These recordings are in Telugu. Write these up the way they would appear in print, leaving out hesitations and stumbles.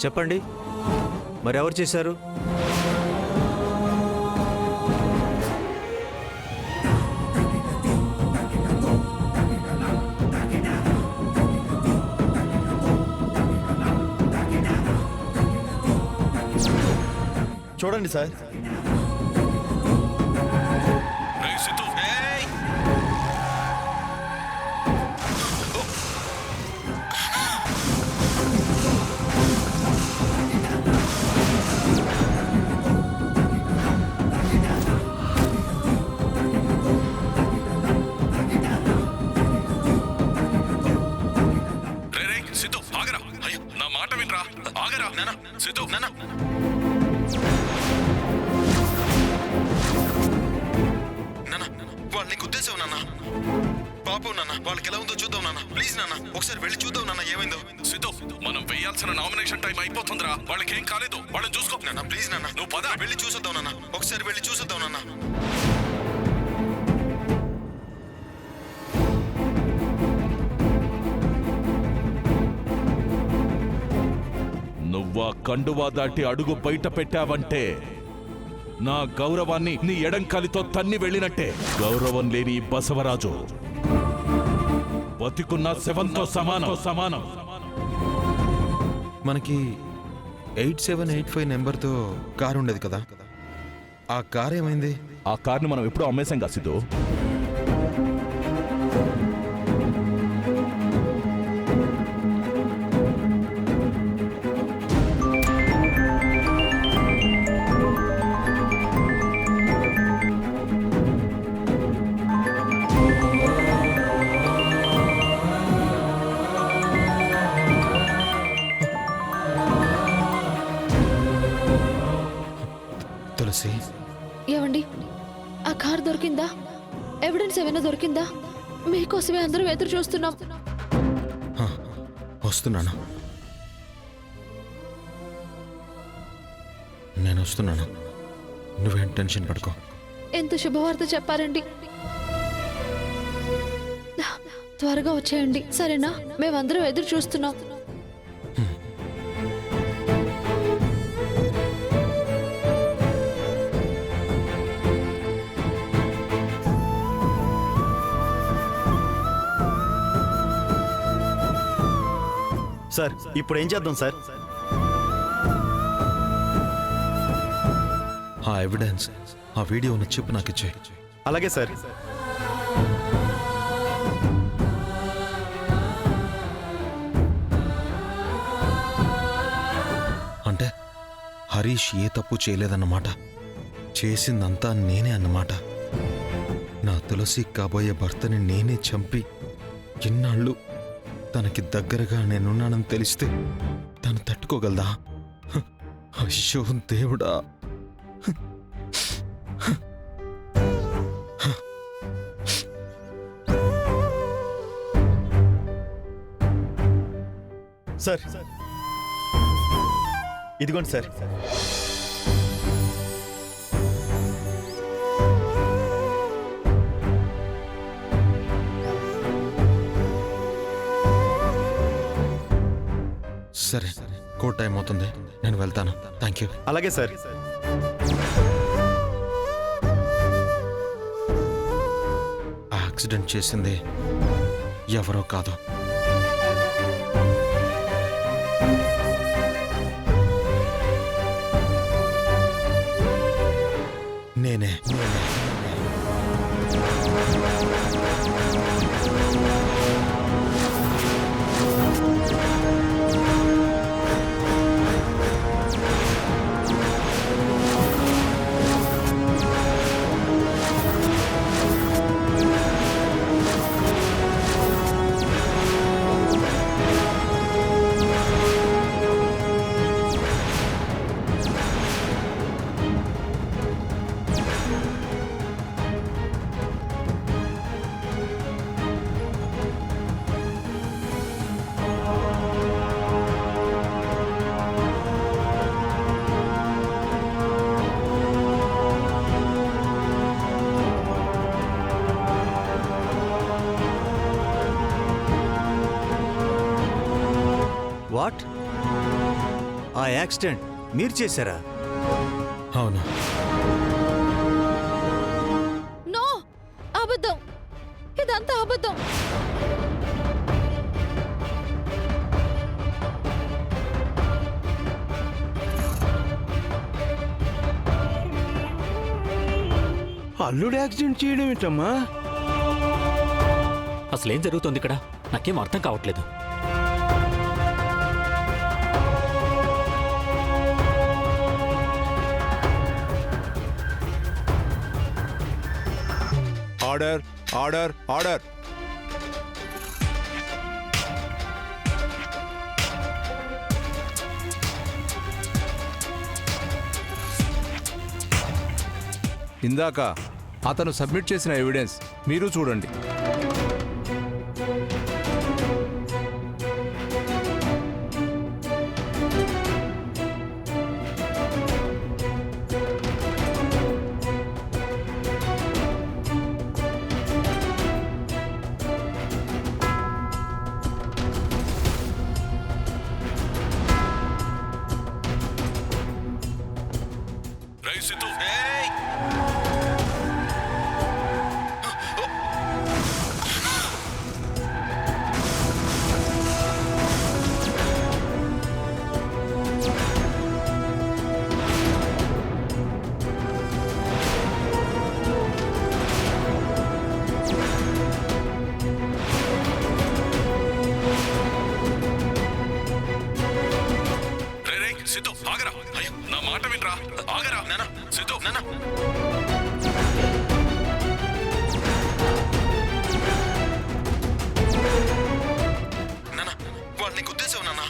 చెప్పండి, మరెవరు చేశారు? చూడండి సార్. వాళ్ళకి ఎలా ఉందో చూద్దాం నాన్న. ప్లీజ్ నాన్న, ఒకసారి వెళ్ళి చూద్దాం నాన్న ఏమైందో. సిద్ధు, మనం వేయాల్సిన నామినేషన్ టైం అయిపోతుందిరా. వాళ్ళకి ఏం కాలేదు, వాళ్ళని చూసుకో. నాన్న ప్లీజ్ నాన్న, నువ్వు పద. వెళ్ళి చూసొద్దాం నాన్న, ఒకసారి వెళ్ళి చూసొద్దాం నాన్న. నువ్వా కండువా దాటి అడుగు బయట పెట్టావంటే నా గౌరవాన్ని నీ ఎడంకాలితో తన్ని వెళ్ళినట్టే. గౌరవం లేని ఈ బసవరాజు బతికున్న శవంతో సమానం. మనకి 8785 నెంబర్తో కారు ఉండేది కదా, ఆ కార్ ఏమైంది? ఆ కార్ని మనం ఎప్పుడూ అమ్మేశాం కదా సిద్ధు. తులసి, ఏమండి, ఆ కార్ దొరికిందా? ఎవిడెన్స్ ఏమైనా దొరికిందా? మీకోసమే అందరూ ఎదురు చూస్తున్నాం. వస్తున్నాను, నేను వస్తున్నాను. నువ్వేం టెన్షన్ పడుకో. ఎంత శుభవార్త చెప్పారండి. త్వరగా వచ్చేయండి, సరేనా? మేమందరం ఎదురు చూస్తున్నాం. సార్, ఇప్పుడు ఏం చేద్దాం సార్? ఆ ఎవిడెన్స్, ఆ వీడియో ఉన్న చిప్ నాకు ఇచ్చే. అలాగే సార్. అంటే హరీష్ ఏ తప్పు చేయలేదన్నమాట, చేసిందంతా నేనే అన్నమాట. నా తులసి కాబోయే భర్తని నేనే చంపి ఇన్నాళ్ళు తనకి దగ్గరగా నేనున్నానని తెలిస్తే తను తట్టుకోగలదా? అయ్యో దేవుడా! సార్, ఇదిగోండి సార్. సరే, కోర్ట్ టైం అవుతుంది, నేను వెళ్తాను. Thank you. అలాగే సార్. యాక్సిడెంట్ చేసింది ఎవరో కాదు, నేనే. వాట్? ఆ యాక్సిడెంట్ మీరు చేశారా? అవును. నో, అబద్ధం, ఇదంతా అబద్ధం. అల్లుడు యాక్సిడెంట్ చేయడం ఏంటమ్మా? అసలేం జరుగుతుంది ఇక్కడ? నాకేం అర్థం కావట్లేదు. Order order order. ఇందాక అతను సబ్మిట్ చేసిన ఎవిడెన్స్ మీరు చూడండి. సిద్ధు ఆగరా, అయ్యో నా మాట వినరా, ఆగరా నాన్న. సిద్ధు నాన్న, వాళ్ళు నీకు ఉద్దేశం నాన్న.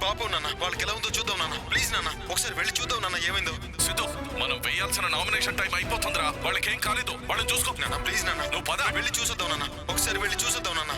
పాపం నాన్న, వాళ్ళకి ఎలా ఉందో చూద్దాం నాన్న. ప్లీజ్ నాన్న, ఒకసారి వెళ్ళి చూద్దాం నాన్న ఏమైందో. సిద్ధు మనం వేయాల్సిన నామినేషన్ టైం అయిపోతుందిరా. వాళ్ళకేం కాలేదు, వాళ్ళని చూసుకో నాన్న ప్లీజ్ నాన్న, నువ్వు పద. వెళ్ళి చూసొద్దాం నాన్న, ఒకసారి వెళ్ళి చూసొద్దాం నాన్న.